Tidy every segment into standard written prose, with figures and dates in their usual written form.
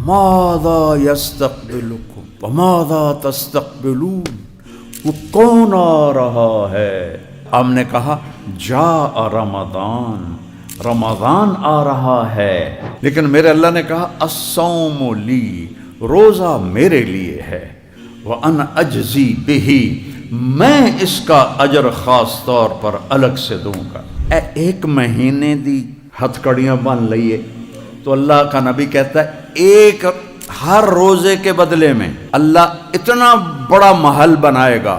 ماذا یستقبلکم وماذا تستقبلون، وہ کون آ رہا ہے؟ ہم نے کہا جاء رمضان، رمضان آ رہا ہے، لیکن میرے اللہ نے کہا الصوم لی، روزہ میرے لیے ہے، وَأَنَا أَجْزِي بِهِ، میں اس کا اجر خاص طور پر الگ سے دوں گا۔ ایک مہینے دی ہتھ کڑیاں بن لئیے تو اللہ کا نبی کہتا ہے ایک ہر روزے کے بدلے میں اللہ اتنا بڑا محل بنائے گا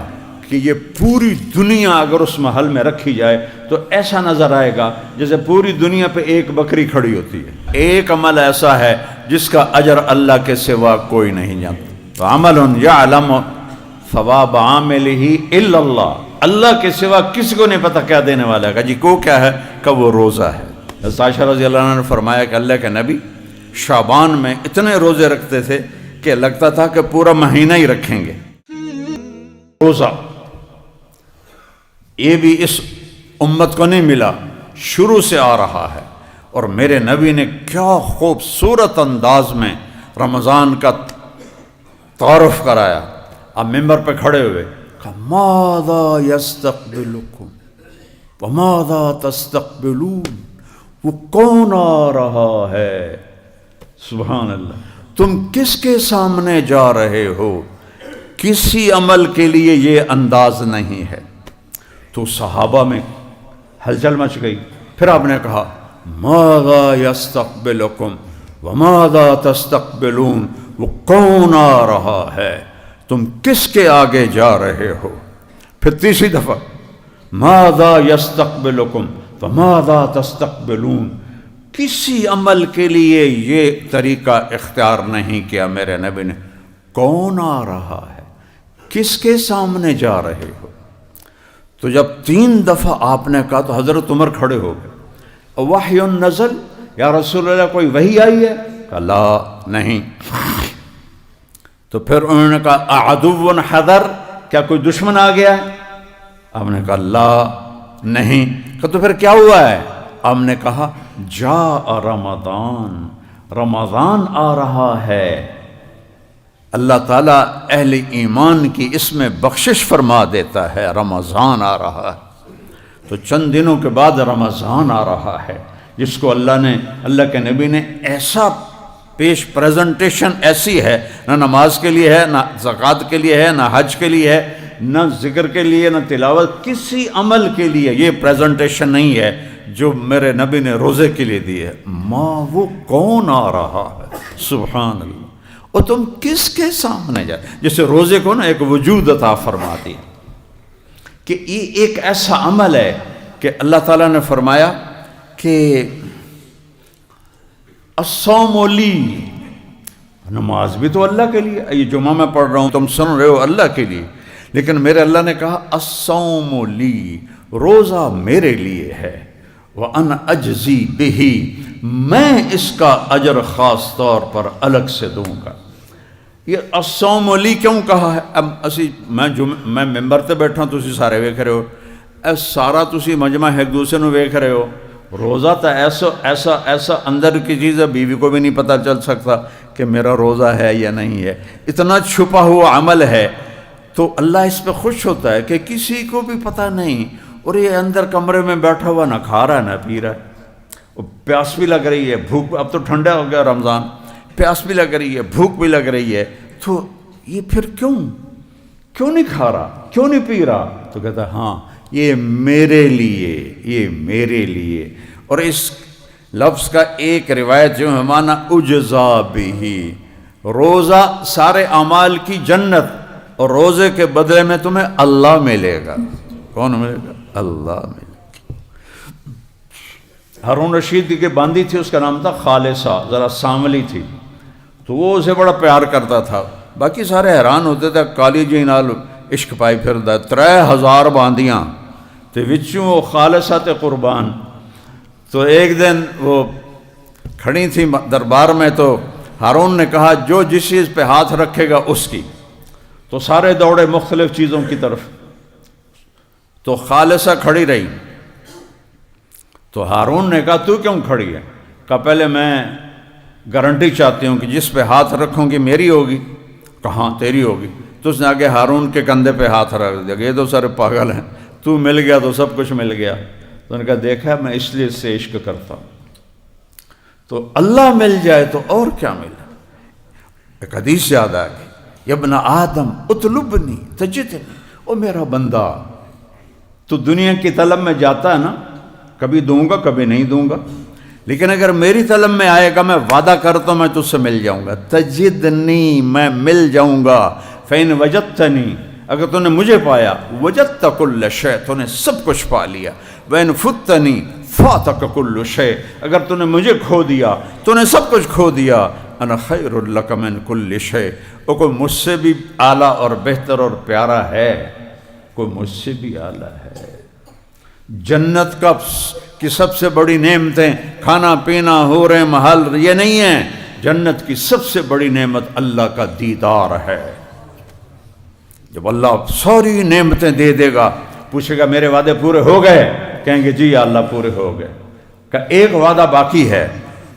کہ یہ پوری دنیا اگر اس محل میں رکھی جائے تو ایسا نظر آئے گا جیسے پوری دنیا پہ ایک بکری کھڑی ہوتی ہے۔ ایک عمل ایسا ہے جس کا اجر اللہ کے سوا کوئی نہیں جانتا۔ عمل یعلم ثواب عاملہ الا اللہ، اللہ کے سوا کسی کو نہیں پتا کیا دینے والا ہے۔ جی کو کیا ہے کہ وہ روزہ ہے۔ عائشہ رضی اللہ عنہ نے فرمایا کہ اللہ کے نبی شعبان میں اتنے روزے رکھتے تھے کہ لگتا تھا کہ پورا مہینہ ہی رکھیں گے۔ روزہ یہ بھی اس امت کو نہیں ملا، شروع سے آ رہا ہے، اور میرے نبی نے کیا خوبصورت انداز میں رمضان کا تعارف کرایا۔ اب ممبر پہ کھڑے ہوئے کہا ماذا یستقبلکم وماذا تستقبلون، وہ کون آ رہا ہے؟ سبحان اللہ، تم کس کے سامنے جا رہے ہو؟ کسی عمل کے لیے یہ انداز نہیں ہے۔ تو صحابہ میں ہلچل مچ گئی۔ پھر آپ نے کہا ماذا یستقبلکم وماذا تستقبلون، وہ کون آ رہا ہے؟ تم کس کے آگے جا رہے ہو؟ پھر تیسری دفعہ ماذا یستقبلکم وماذا تستقبلون، کسی عمل کے لیے یہ طریقہ اختیار نہیں کیا میرے نبی نے۔ کون آ رہا ہے؟ کس کے سامنے جا رہے ہو؟ تو جب 3 دفعہ آپ نے کہا تو حضرت عمر کھڑے ہو گئے۔ وحی نزل، یا رسول اللہ کوئی وحی آئی ہے؟ کہا لا، نہیں۔ تو پھر انہوں نے کہا اعدو حضر، کیا کوئی دشمن آ گیا ہے؟ آپ نے کہا لا، نہیں۔ کہ تو پھر کیا ہوا ہے؟ آپ نے کہا جاء رمضان، رمضان آ رہا ہے۔ اللہ تعالیٰ اہل ایمان کی اس میں بخشش فرما دیتا ہے، رمضان آ رہا ہے۔ تو چند دنوں کے بعد رمضان آ رہا ہے، جس کو اللہ کے نبی نے ایسا پیش پریزنٹیشن ایسی ہے، نہ نماز کے لیے ہے، نہ زکوٰۃ کے لیے ہے، نہ حج کے لیے ہے، نہ ذکر کے لیے، نہ تلاوت، کسی عمل کے لیے یہ پریزنٹیشن نہیں ہے جو میرے نبی نے روزے کے لیے دی ہے۔ وہ کون آ رہا ہے؟ سبحان اللہ۔ اور تم کس کے سامنے جائے؟ جیسے روزے کو نا ایک وجود عطا فرما دی کہ یہ ایک ایسا عمل ہے کہ اللہ تعالیٰ نے فرمایا کہ الصوم لی، نماز بھی تو اللہ کے لیے، یہ جمعہ میں پڑھ رہا ہوں تم سن رہے ہو اللہ کے لیے، لیکن میرے اللہ نے کہا الصوم لی، روزہ میرے لیے ہے، وَأَنَا أَجْزِي بِهِ، میں اس کا اجر خاص طور پر الگ سے دوں گا۔ یہ الصوم لی کیوں کہا ہے؟ اب میں ممبر تے بیٹھا ہوں، تسی سارے ویکھ رہے ہو، سارا تسی مجمع ایک دوسرے نو ویکھ رہے ہو۔ روزہ تو ایسا اندر کی چیز ہے، بیوی کو بھی نہیں پتہ چل سکتا کہ میرا روزہ ہے یا نہیں ہے، اتنا چھپا ہوا عمل ہے۔ تو اللہ اس پہ خوش ہوتا ہے کہ کسی کو بھی پتہ نہیں، اور یہ اندر کمرے میں بیٹھا ہوا نہ کھا رہا ہے نہ پی رہا ہے، پیاس بھی لگ رہی ہے، بھوک، اب تو ٹھنڈا ہو گیا رمضان، پیاس بھی لگ رہی ہے، بھوک بھی لگ رہی ہے، تو یہ پھر کیوں نہیں کھا رہا، کیوں نہیں پی رہا؟ تو کہتا ہے ہاں یہ میرے لیے، یہ میرے لیے۔ اور اس لفظ کا ایک روایت جو ہے معنی اجزا بھی، روزہ سارے اعمال کی جنت، اور روزے کے بدلے میں تمہیں اللہ ملے گا۔ کون ملے گا؟ اللہ ملے گا۔ ہارون رشید کی باندی تھی، اس کا نام تھا خالصہ، ذرا سانولی تھی، تو وہ اسے بڑا پیار کرتا تھا، باقی سارے حیران ہوتے تھے، کالی جی نال عشق پائی پھردا، 3000 باندیاں تے وچوں وہ خالصہ تے قربان۔ تو ایک دن وہ کھڑی تھی دربار میں، تو ہارون نے کہا جو جس چیز پہ ہاتھ رکھے گا اس کی، تو سارے دوڑے مختلف چیزوں کی طرف، تو خالصہ کھڑی رہی۔ تو ہارون نے کہا تو کیوں کھڑی ہے؟ کہا پہلے میں گارنٹی چاہتی ہوں کہ جس پہ ہاتھ رکھوں گی میری ہوگی، کہاں تیری ہوگی؟ تو اس نے آگے ہارون کے کندھے پہ ہاتھ رکھ دیا کہ یہ تو سارے پاگل ہیں، تو مل گیا تو سب کچھ مل گیا۔ تو انہوں نے کہا دیکھا میں اس لیے اس سے عشق کرتا ہوں، تو اللہ مل جائے تو اور کیا ملا۔ ایک حدیث یاد آ گئی، یا ابن آدم اطلبنی تجدنی، او میرا بندہ تو دنیا کی طلب میں جاتا ہے نا، کبھی دوں گا کبھی نہیں دوں گا، لیکن اگر میری طلب میں آئے گا میں وعدہ کرتا ہوں میں تجھ سے مل جاؤں گا، تجدنی میں مل جاؤں گا، فإن وجدتنی اگر تو نے مجھے پایا، وجدت کل شیء تو نے سب کچھ پا لیا، وإن فتنی فاتک کل شیء اگر تو نے مجھے کھو دیا تو نے سب کچھ کھو دیا، انا خیر لک من کل شیء، اور کوئی مجھ سے بھی اعلیٰ اور بہتر اور پیارا ہے؟ کوئی مجھ سے بھی اعلیٰ ہے؟ جنت کی سب سے بڑی نعمتیں کھانا پینا حوریں محل یہ نہیں ہیں، جنت کی سب سے بڑی نعمت اللہ کا دیدار ہے۔ جب اللہ ساری نعمتیں دے دے گا، پوچھے گا میرے وعدے پورے ہو گئے؟ کہیں گے جی یا اللہ پورے ہو گئے۔ کہ ایک وعدہ باقی ہے،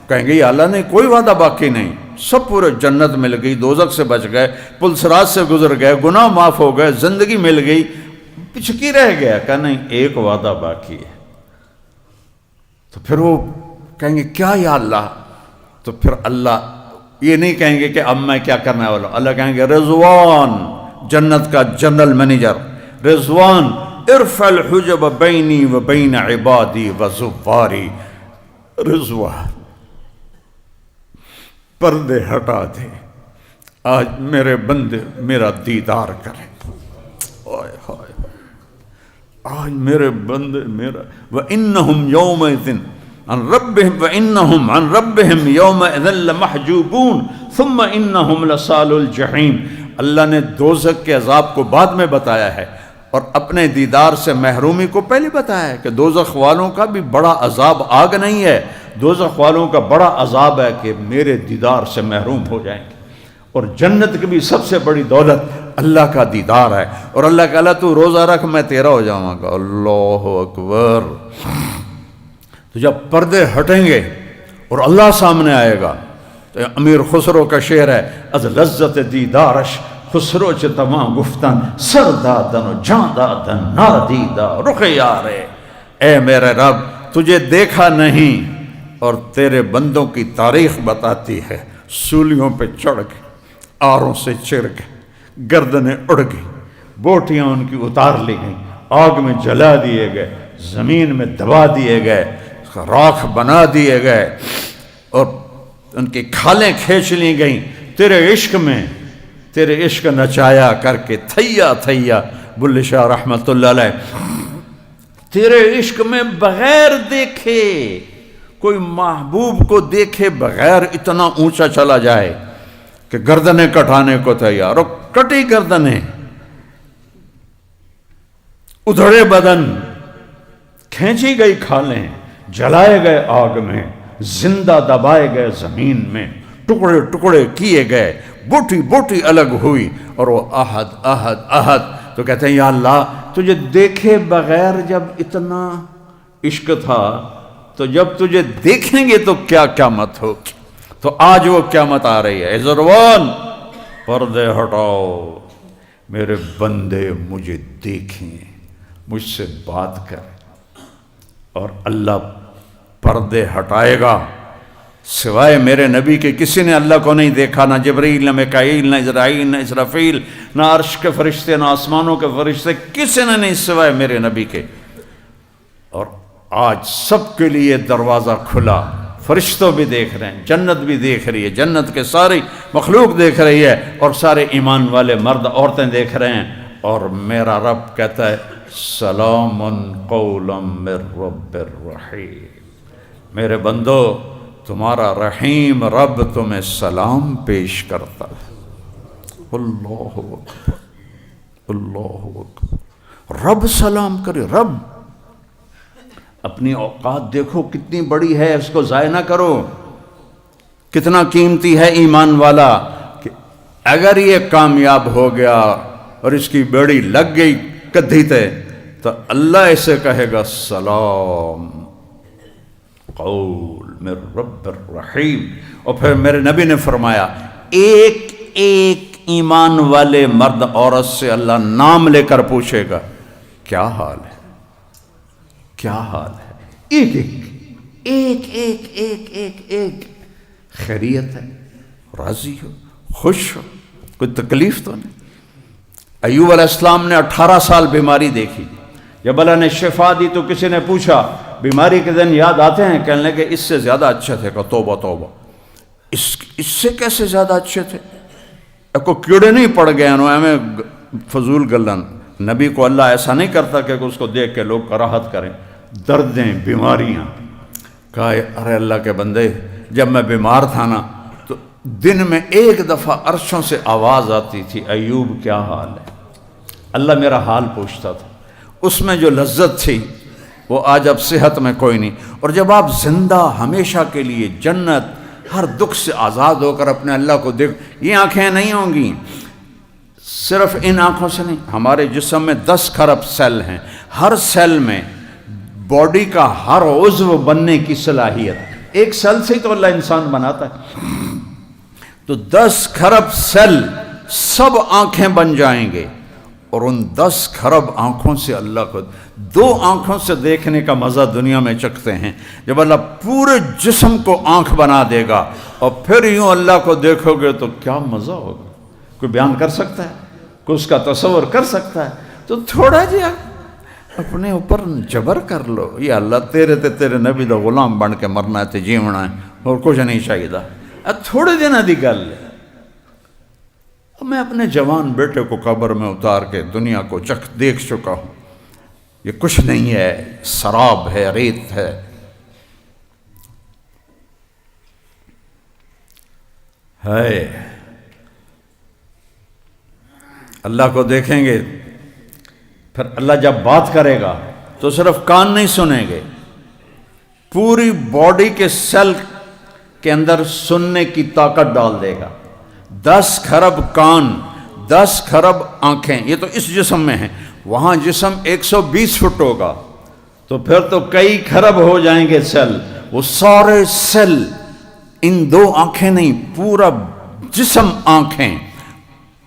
کہیں گے یا اللہ نہیں کوئی وعدہ باقی نہیں، سب پورے، جنت مل گئی، دوزخ سے بچ گئے، پل صراط سے گزر گئے، گناہ معاف ہو گئے، زندگی مل گئی، پچھکی رہ گیا۔ کہ نہیں ایک وعدہ باقی ہے۔ تو پھر وہ کہیں گے کیا یا اللہ؟ تو پھر اللہ یہ نہیں کہیں گے کہ اب میں کیا کرنے والا ہوں، اللہ کہیں گے رضوان، جنت کا جنرل مینیجر رضوان، ارفع الحجب بینی و بین عبادی و زواری، رضوان پردے ہٹا دے، آج میرے بندے میرا دیدار کریں، آئے ہائے آج میرے بندے میرا، وَإِنَّهُمْ يَوْمَئِذٍ عن ربهم وَإِنَّهُمْ عن ربهم يَوْمَئِذٍ لَمَحْجُوبُونَ ثُمَّ إِنَّهُمْ لَصَالُو الْجَحِيمِ۔ اللہ نے دوزخ کے عذاب کو بعد میں بتایا ہے اور اپنے دیدار سے محرومی کو پہلے بتایا ہے کہ دوزخ والوں کا بھی بڑا عذاب آگ نہیں ہے، دوزخ والوں کا بڑا عذاب ہے کہ میرے دیدار سے محروم ہو جائیں گے۔ اور جنت کی بھی سب سے بڑی دولت اللہ کا دیدار ہے، اور اللہ کہ اللہ تو روزہ رکھ میں تیرا ہو جاؤں گا، اللہ اکبر۔ تو جب پردے ہٹیں گے اور اللہ سامنے آئے گا، تو امیر خسرو کا شعر ہے، از لذت دیدارش خسرو چ تمام گفتن سر دادن و جان دادن نادیدہ رخ یارے، اے میرے رب تجھے دیکھا نہیں، اور تیرے بندوں کی تاریخ بتاتی ہے، سولیوں پہ چڑھ گئے، آروں سے چر گئے، گردنیں اڑ گئی، بوٹیاں ان کی اتار لی گئیں، آگ میں جلا دیے گئے، زمین میں دبا دیے گئے، راکھ بنا دیے گئے، اور ان کی کھالیں کھینچ لی گئیں، تیرے عشق میں، تیرے عشق نچایا کر کے تھیا تھیا، بلے شاہ رحمت اللہ علیہ، تیرے عشق میں بغیر دیکھے، کوئی محبوب کو دیکھے بغیر اتنا اونچا چلا جائے کہ گردنیں کٹانے کو تیار، اور کٹی گردنیں، ادھڑے بدن، کھینچی گئی کھالیں، جلائے گئے آگ میں، زندہ دبائے گئے زمین میں، ٹکڑے ٹکڑے کیے گئے، بوٹی بوٹی الگ ہوئی، اور وہ احد احد احد۔ تو کہتے ہیں یا اللہ تجھے دیکھے بغیر جب اتنا عشق تھا، تو جب تجھے دیکھیں گے تو کیا قیامت ہو۔ تو آج وہ قیامت آ رہی ہے، ضروان پردے ہٹاؤ، میرے بندے مجھے دیکھیں، مجھ سے بات کریں، اور اللہ پردے ہٹائے گا۔ سوائے میرے نبی کے کسی نے اللہ کو نہیں دیکھا، نہ جبریل، نہ میکائیل، نہ اسرائیل، نہ اسرافیل، نہ عرش کے فرشتے، نہ آسمانوں کے فرشتے، کسی نے نہیں سوائے میرے نبی کے۔ اور آج سب کے لیے دروازہ کھلا، فرشتوں بھی دیکھ رہے ہیں، جنت بھی دیکھ رہی ہے، جنت کے ساری مخلوق دیکھ رہی ہے، اور سارے ایمان والے مرد عورتیں دیکھ رہے ہیں، اور میرا رب کہتا ہے سلام قولا من رب الرحیم، میرے بندو تمہارا رحیم رب تمہیں سلام پیش کرتا ہے۔ اللہ اکبر، اللہ اکبر، رب سلام کرے، رب۔ اپنی اوقات دیکھو کتنی بڑی ہے، اس کو ضائع نہ کرو، کتنا قیمتی ہے ایمان والا، کہ اگر یہ کامیاب ہو گیا اور اس کی بیڑی لگ گئی کدھی تے، تو اللہ اسے کہے گا سلام قول من رب الرحیم، اور پھر میرے نبی نے فرمایا ایک ایک ایمان والے مرد عورت سے اللہ نام لے کر پوچھے گا کیا حال ہے، کیا حال ہے، ایک ایک ایک ایک ایک ایک ایک خیریت ہے، راضی ہو، خوش ہو، کوئی تکلیف تو نہیں۔ ایوب علیہ السلام نے 18 سال بیماری دیکھی، جب اللہ نے شفا دی تو کسی نے پوچھا بیماری کے دن یاد آتے ہیں؟ کہنے لگے اس سے زیادہ اچھے تھے۔ کہ توبہ توبہ، اس سے کیسے زیادہ اچھے تھے؟ کو کیڑے نہیں پڑ گئے انہوں ہمیں فضول گلن۔ نبی کو اللہ ایسا نہیں کرتا کہ اس کو دیکھ کے لوگ کراہت کریں، دردیں، بیماریاں۔ کہا ارے اللہ کے بندے، جب میں بیمار تھا نا تو دن میں ایک دفعہ عرشوں سے آواز آتی تھی ایوب کیا حال ہے، اللہ میرا حال پوچھتا تھا، اس میں جو لذت تھی وہ آج اب صحت میں کوئی نہیں۔ اور جب آپ زندہ ہمیشہ کے لیے جنت ہر دکھ سے آزاد ہو کر اپنے اللہ کو دیکھ، یہ آنکھیں نہیں ہوں گی، صرف ان آنکھوں سے نہیں، ہمارے جسم میں 10 کھرب سیل ہیں، ہر سیل میں باڈی کا ہر عضو بننے کی صلاحیت، ایک سیل سے ہی تو اللہ انسان بناتا ہے، تو 10 کھرب سیل سب آنکھیں بن جائیں گے، اور ان 10 کھرب آنکھوں سے اللہ کو 2 آنکھوں سے دیکھنے کا مزہ دنیا میں چکھتے ہیں، جب اللہ پورے جسم کو آنکھ بنا دے گا اور پھر یوں اللہ کو دیکھو گے تو کیا مزہ ہوگا، کوئی بیان کر سکتا ہے، کوئی اس کا تصور کر سکتا ہے؟ تو تھوڑا جی اپنے اوپر جبر کر لو، یا اللہ تیرے نبی دا غلام بن کے مرنا ہے تے جیونا ہے اور کچھ نہیں چاہیے، تھوڑے دن دی گل ہے۔ میں اپنے جوان بیٹے کو قبر میں اتار کے دنیا کو دیکھ چکا ہوں، یہ کچھ نہیں ہے، سراب ہے، ریت ہے۔ اللہ کو دیکھیں گے، پھر اللہ جب بات کرے گا تو صرف کان نہیں سنیں گے، پوری باڈی کے سیل کے اندر سننے کی طاقت ڈال دے گا۔ 10 کھرب کان، 10 کھرب آنکھیں، یہ تو اس جسم میں ہیں، وہاں جسم 120 فٹ ہوگا تو پھر تو کئی کھرب ہو جائیں گے سیل، وہ سارے سیل، ان 2 آنکھیں نہیں، پورا جسم آنکھیں،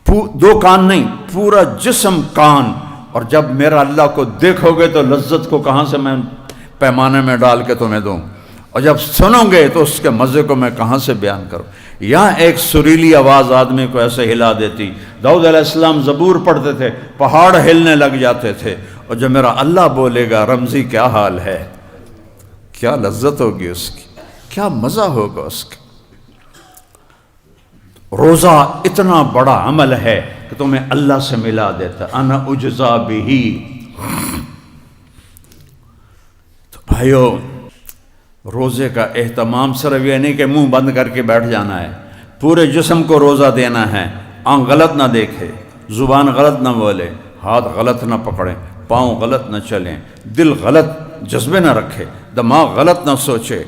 2 کان نہیں، پورا جسم کان۔ اور جب میرا اللہ کو دیکھو گے تو لذت کو کہاں سے میں پیمانے میں ڈال کے تمہیں دوں، اور جب سنو گے تو اس کے مزے کو میں کہاں سے بیان کروں۔ یہاں ایک سریلی آواز آدمی کو ایسے ہلا دیتی، داؤد علیہ السلام زبور پڑھتے تھے، پہاڑ ہلنے لگ جاتے تھے، اور جب میرا اللہ بولے گا رمزی کیا حال ہے، کیا لذت ہوگی اس کی، کیا مزہ ہوگا اس کا۔ روزہ اتنا بڑا عمل ہے کہ تمہیں اللہ سے ملا دیتا، انا اجزا بہی۔ تو بھائیو، روزے کا اہتمام صرف یہ نہیں کہ منہ بند کر کے بیٹھ جانا ہے، پورے جسم کو روزہ دینا ہے، آنکھ غلط نہ دیکھے، زبان غلط نہ بولے، ہاتھ غلط نہ پکڑیں، پاؤں غلط نہ چلیں، دل غلط جذبے نہ رکھے، دماغ غلط نہ سوچے،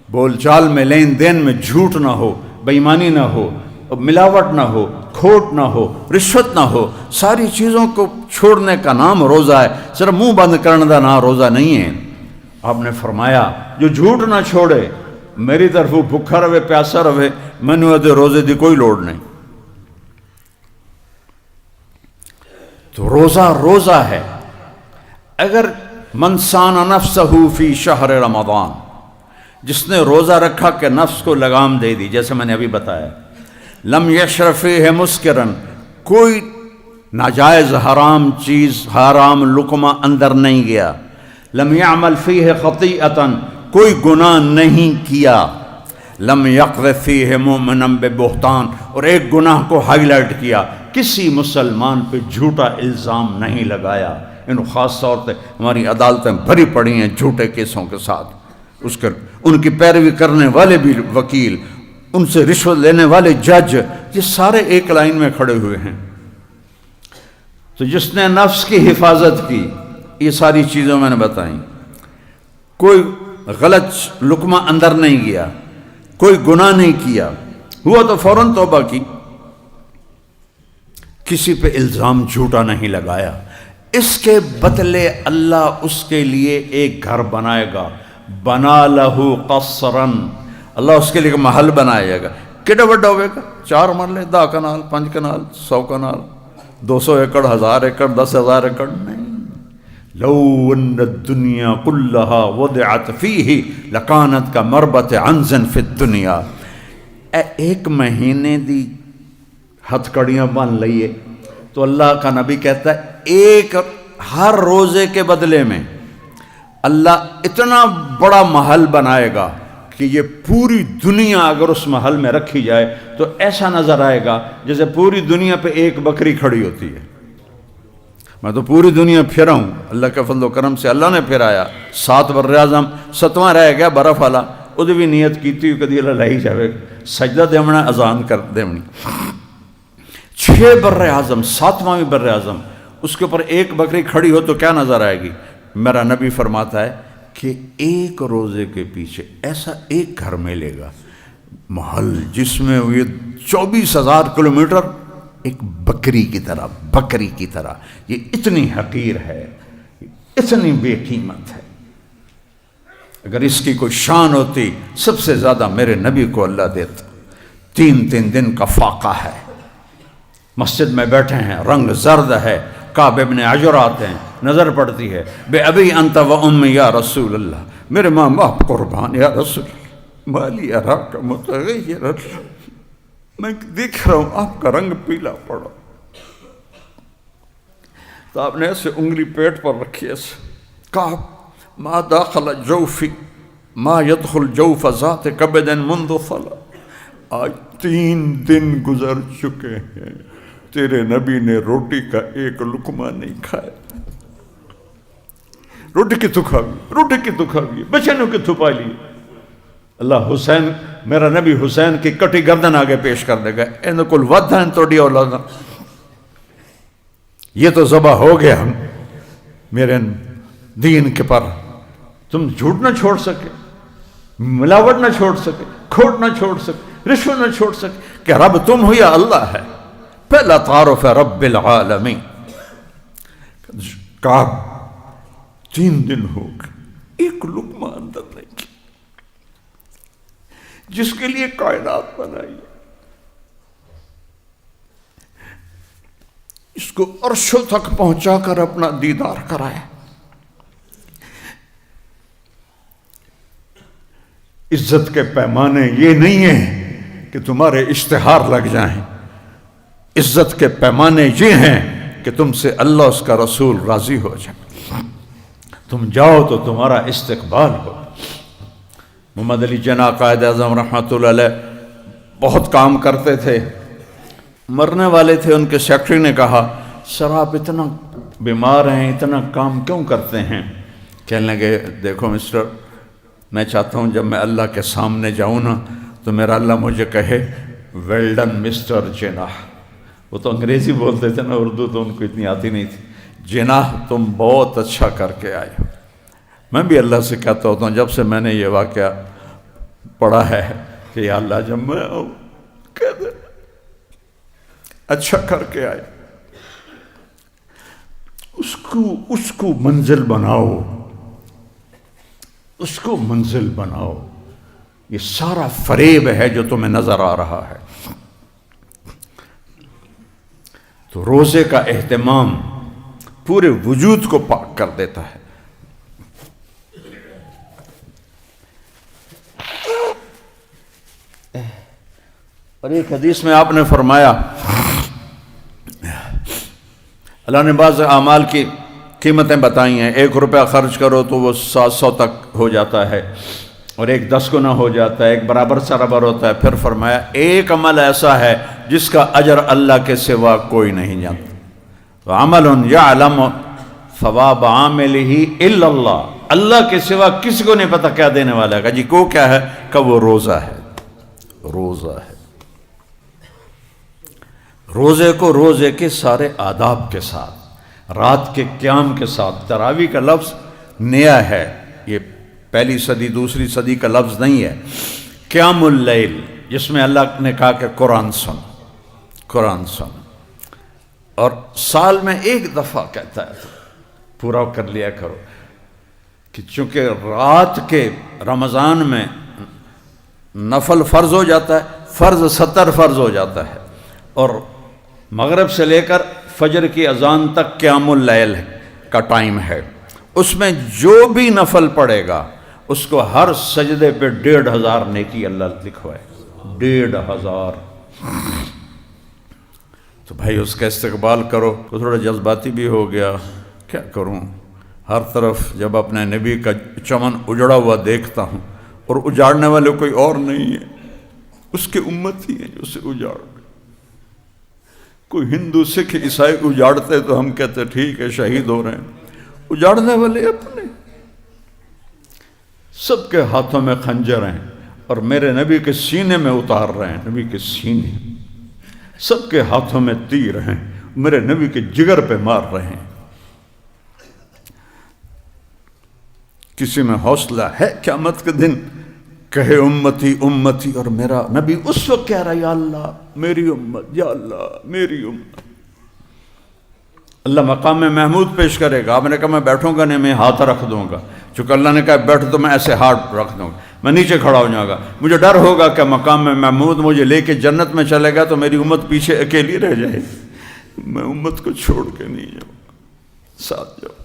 بول چال میں لین دین میں جھوٹ نہ ہو، بے ایمانی نہ ہو، ملاوٹ نہ ہو، کھوٹ نہ ہو، رشوت نہ ہو، ساری چیزوں کو چھوڑنے کا نام روزہ ہے، صرف منہ بند کرنے کا نام روزہ نہیں ہے۔ آپ نے فرمایا جو جھوٹ نہ چھوڑے میری طرف بھوکھا رہے پیاسا رہے، میں نے روزے دی کوئی لوڑ نہیں۔ تو روزہ ہے۔ اگر من سان نفسہ فی شہر رمضان، جس نے روزہ رکھا کہ نفس کو لگام دے دی، جیسے میں نے ابھی بتایا، لم یشرب فیہ مسکرن، کوئی ناجائز حرام چیز، حرام لقمہ اندر نہیں گیا، لم یعمل فیہ خطیئتن، کوئی گناہ نہیں کیا، لم یقذف فیہ مؤمنا ببہتان، اور ایک گناہ کو ہائی لائٹ کیا، کسی مسلمان پہ جھوٹا الزام نہیں لگایا۔ ان خاص طور پہ ہماری عدالتیں بھری پڑی ہیں جھوٹے کیسوں کے ساتھ، ان کی پیروی کرنے والے بھی وکیل، ان سے رشوت لینے والے جج، یہ سارے ایک لائن میں کھڑے ہوئے ہیں۔ تو جس نے نفس کی حفاظت کی، یہ ساری چیزیں میں نے بتائیں، کوئی غلط لقمہ اندر نہیں گیا، کوئی گناہ نہیں کیا، ہوا تو فوراً توبہ کی، کسی پہ الزام جھوٹا نہیں لگایا، اس کے بدلے اللہ اس کے لیے ایک گھر بنائے گا، بنا لہو قصرن، اللہ اس کے لیے محل بنائے گا. کیڈا وڈا ہوئے گا؟ 4 مرلے 10 کنال 5 کنال 100 کنال 200 ایکڑ 1000 ایکڑ 10,000 ایکڑ نہیں. لو ان الدنیا کلہا وضعت فیہ لکانت کا مربت عنز فی الدنیا. ایک مہینے دی ہتھ کڑیاں بن لئیے تو اللہ کا نبی کہتا ہے ایک ہر روزے کے بدلے میں اللہ اتنا بڑا محل بنائے گا کہ یہ پوری دنیا اگر اس محل میں رکھی جائے تو ایسا نظر آئے گا جیسے پوری دنیا پہ ایک بکری کھڑی ہوتی ہے. میں تو پوری دنیا پھرا ہوں، اللہ کے فضل و کرم سے اللہ نے پھرایا. 7 براعظم 7واں رہ گیا برف والا، وہ بھی نیت کیتی ہوئی کدی اللہ لائی جاوے سجدہ دیونا اذان کر دیونی. 6 براعظم 7واں بھی براعظم اس کے اوپر ایک بکری کھڑی ہو تو کیا نظر آئے گی؟ میرا نبی فرماتا ہے کہ ایک روزے کے پیچھے ایسا ایک گھر ملے گا محل جس میں یہ 24,000 کلومیٹر ایک بکری کی طرح. یہ اتنی حقیر ہے، اتنی بے قیمت ہے. اگر اس کی کوئی شان ہوتی سب سے زیادہ میرے نبی کو اللہ دیتا. 3 دن کا فاقہ ہے، مسجد میں بیٹھے ہیں، رنگ زرد ہے، کعب ابن عجر آتے ہیں، نظر پڑتی ہے، بے ابی انت و امی یا رسول اللہ، میرے ماں باپ قربان یا رسول اللہ، مالی اراک متغیر، میں دیکھ رہا ہوں آپ کا رنگ پیلا پڑا. تو آپ نے ایسے انگلی پیٹ پر رکھی ایسے کعب ما داخل جوفی ما يدخل جوف ذات کبد منذ صلا. آج 3 دن گزر چکے ہیں تیرے نبی نے روٹی کا ایک لقمہ نہیں کھایا. روٹی کی تو کھاوی بچنوں کی تو پالی. اللہ حسین میرا نبی حسین کی کٹی گردن آگے پیش کر دے گا. ان کل ودھن توڑی اولاد یہ تو ذبح ہو گیا ہم میرے دین کے پر. تم جھوٹ نہ چھوڑ سکے، ملاوٹ نہ چھوڑ سکے، کھوٹ نہ چھوڑ سکے، رشوت نہ چھوڑ سکے کہ رب تم ہو یا اللہ ہے. پہلا تعارف ہے رب العالمین. کعب 3 دن ہو گئے ایک لقمہ اندر نہیں کی، جس کے لیے کائنات بنائی، اس کو عرشوں تک پہنچا کر اپنا دیدار کرایا. عزت کے پیمانے یہ نہیں ہیں کہ تمہارے اشتہار لگ جائیں. عزت کے پیمانے یہ ہیں کہ تم سے اللہ اس کا رسول راضی ہو جائے. تم جاؤ تو تمہارا استقبال ہو. محمد علی جناح قائد اعظم رحمۃ اللہ علیہ بہت کام کرتے تھے، مرنے والے تھے. ان کے سیکرٹری نے کہا سر آپ اتنا بیمار ہیں، اتنا کام کیوں کرتے ہیں؟ کہنے لگے دیکھو مسٹر، میں چاہتا ہوں جب میں اللہ کے سامنے جاؤں نا تو میرا اللہ مجھے کہے ویل ڈن مسٹر جناح. وہ تو انگریزی بولتے تھے نا، اردو تو ان کو اتنی آتی نہیں تھی. جناح تم بہت اچھا کر کے آئے ہو. میں بھی اللہ سے کہتا ہوتا ہوں جب سے میں نے یہ واقعہ پڑھا ہے کہ یا اللہ جب میں آؤں کہہ دے اچھا کر کے آئے. اس کو منزل بناؤ، اس کو منزل بناؤ. یہ سارا فریب ہے جو تمہیں نظر آ رہا ہے. تو روزے کا اہتمام پورے وجود کو پاک کر دیتا ہے. اور ایک حدیث میں آپ نے فرمایا اللہ نے بعض اعمال کی قیمتیں بتائی ہیں. 1 روپیہ خرچ کرو تو وہ 700 تک ہو جاتا ہے، اور 1 10 گنا ہو جاتا ہے، 1 برابر سرابر ہوتا ہے. پھر فرمایا ایک عمل ایسا ہے جس کا اجر اللہ کے سوا کوئی نہیں جانتا. عمل یعلم ثواب عاملہ الا اللہ، اللہ کے سوا کسی کو نہیں پتا کیا دینے والا ہے. جی کو کیا ہے کہ وہ روزہ ہے. روزہ ہے. روزے کو روزے کے سارے آداب کے ساتھ، رات کے قیام کے ساتھ. تراویح کا لفظ نیا ہے، یہ پہلی صدی دوسری صدی کا لفظ نہیں ہے. قیام اللیل جس میں اللہ نے کہا کہ قرآن سن، اور سال میں 1 دفعہ کہتا ہے پورا کر لیا کرو. کہ چونکہ رات کے رمضان میں نفل فرض ہو جاتا ہے، فرض 70 فرض ہو جاتا ہے، اور مغرب سے لے کر فجر کی اذان تک قیام اللیل کا ٹائم ہے، اس میں جو بھی نفل پڑھے گا اس کو ہر سجدے پہ 1500 نیکی اللہ لکھوائے، 1500۔ تو بھائی اس کا استقبال کرو۔ تو تھوڑا جذباتی بھی ہو گیا، کیا کروں، ہر طرف جب اپنے نبی کا چمن اجڑا ہوا دیکھتا ہوں اور اجاڑنے والے کوئی اور نہیں ہے، اس کے امت ہی ہیں جو اسے اجاڑ گئے۔ کوئی ہندو سکھ عیسائی اجاڑتے تو ہم کہتے ٹھیک ہے شہید ہو رہے ہیں، اجاڑنے والے اپنے، سب کے ہاتھوں میں خنجر ہیں اور میرے نبی کے سینے میں اتار رہے ہیں، نبی کے سینے، سب کے ہاتھوں میں تیر ہیں، میرے نبی کے جگر پہ مار رہے ہیں۔ کسی میں حوصلہ ہے قیامت کے دن کہے امتی امتی، اور میرا نبی اس وقت کہہ رہا یا اللہ میری امت، یا اللہ میری امت۔ اللہ مقام محمود پیش کرے گا، آپ نے کہا میں بیٹھوں گا نہیں، میں ہاتھ رکھ دوں گا، چونکہ اللہ نے کہا بیٹھ تو میں ایسے ہاتھ رکھ دوں گا، میں نیچے کھڑا ہو جاؤں گا، مجھے ڈر ہوگا کہ مقام محمود مجھے لے کے جنت میں چلے گا تو میری امت پیچھے اکیلی رہ جائے، میں امت کو چھوڑ کے نہیں جاؤں گا، ساتھ جاؤں گا۔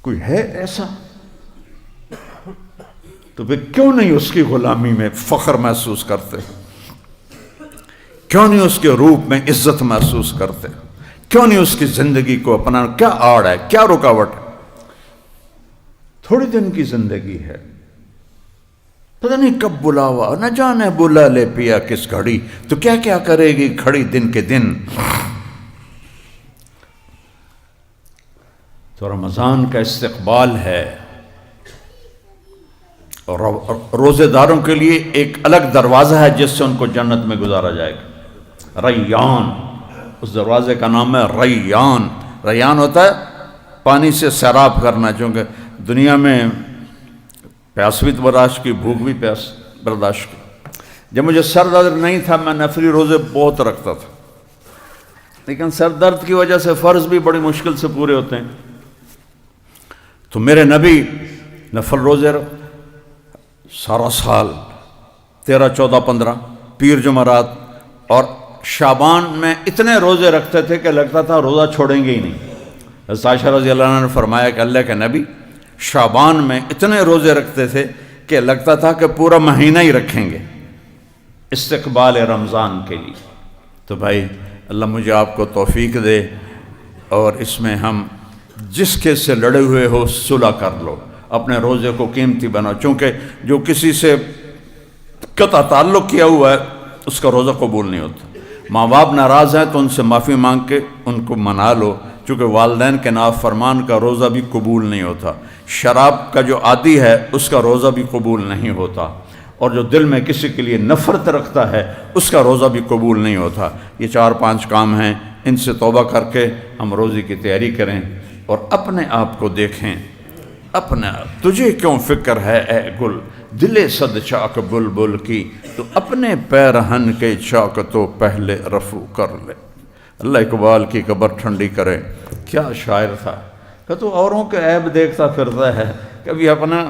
کوئی ہے ایسا؟ تو پھر کیوں نہیں اس کی غلامی میں فخر محسوس کرتے، کیوں نہیں اس کے روپ میں عزت محسوس کرتے، کیوں نہیں اس کی زندگی کو اپنا؟ کیا آڑ ہے، کیا رکاوٹ ہے؟ تھوڑی دن کی زندگی ہے، پتہ نہیں کب بلاوا، نہ جانے بلا لے پیا کس گھڑی، تو کیا کیا کرے گی کھڑی دن کے دن۔ تو رمضان کا استقبال ہے، اور روزے داروں کے لیے ایک الگ دروازہ ہے جس سے ان کو جنت میں گزارا جائے گا، ریان، اس دروازے کا نام ہے ریان۔ ریان ہوتا ہے پانی سے سیراب کرنا، چونکہ دنیا میں پیاس بھی برداشت کی، بھوک بھی پیاس برداشت کی۔ جب مجھے سر درد نہیں تھا میں نفلی روزے بہت رکھتا تھا، لیکن سر درد کی وجہ سے فرض بھی بڑی مشکل سے پورے ہوتے ہیں، تو میرے نبی نفل روزے سارا سال 13، 14، 15 پیر جمعرات اور شعبان میں اتنے روزے رکھتے تھے کہ لگتا تھا روزہ چھوڑیں گے ہی نہیں۔ حضرت عائشہ رضی اللہ عنہ نے فرمایا کہ اللہ کے نبی شعبان میں اتنے روزے رکھتے تھے کہ لگتا تھا کہ پورا مہینہ ہی رکھیں گے استقبال رمضان کے لیے۔ تو بھائی اللہ مجھے آپ کو توفیق دے، اور اس میں ہم جس کے سے لڑے ہوئے ہو صلح کر لو، اپنے روزے کو قیمتی بناؤ، چونکہ جو کسی سے قطع تعلق کیا ہوا ہے اس کا روزہ قبول نہیں ہوتا۔ ماں باپ ناراض ہیں تو ان سے معافی مانگ کے ان کو منا لو، چونکہ والدین کے نافرمان کا روزہ بھی قبول نہیں ہوتا۔ شراب کا جو عادی ہے اس کا روزہ بھی قبول نہیں ہوتا، اور جو دل میں کسی کے لیے نفرت رکھتا ہے اس کا روزہ بھی قبول نہیں ہوتا۔ یہ 4-5 کام ہیں، ان سے توبہ کر کے ہم روزے کی تیاری کریں اور اپنے آپ کو دیکھیں۔ اپنا تجھے کیوں فکر ہے اے گل، دل صد چاک بلبل کی، تو اپنے پیرہن کے چاک تو پہلے رفو کر لے۔ اللہ اقبال کی قبر ٹھنڈی کرے، کیا شاعر تھا کہ تو اوروں کے عیب دیکھتا پھرتا ہے، کبھی اپنا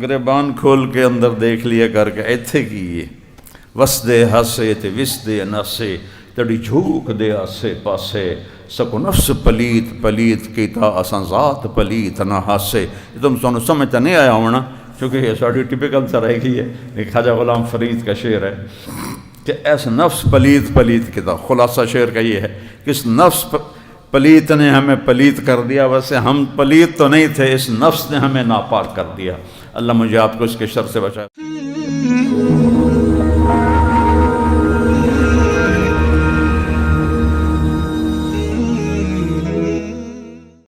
گریبان کھول کے اندر دیکھ لیا کر کے ایتھے کی یہ وسدے ہسے تے وسدے نسے تڑی جھوک دے آسے پاسے سکو نفس پلیت پلیت کیتا اساں ذات پلیت نہ ہاسے۔ یہ تم سنو سمجھتا نہیں آیا ہونا، چونکہ یہ ساڑھی ٹپیکل سا رہ گئی ہے، ایک خواجہ غلام فرید کا شعر ہے کہ ایسا نفس پلیت پلیت کیتا۔ خلاصہ شعر کا یہ ہے کہ اس نفس پلیت نے ہمیں پلیت کر دیا، ویسے ہم پلیت تو نہیں تھے، اس نفس نے ہمیں ناپاک کر دیا۔ اللہ مجھے آپ کو اس کے شر سے بچائے۔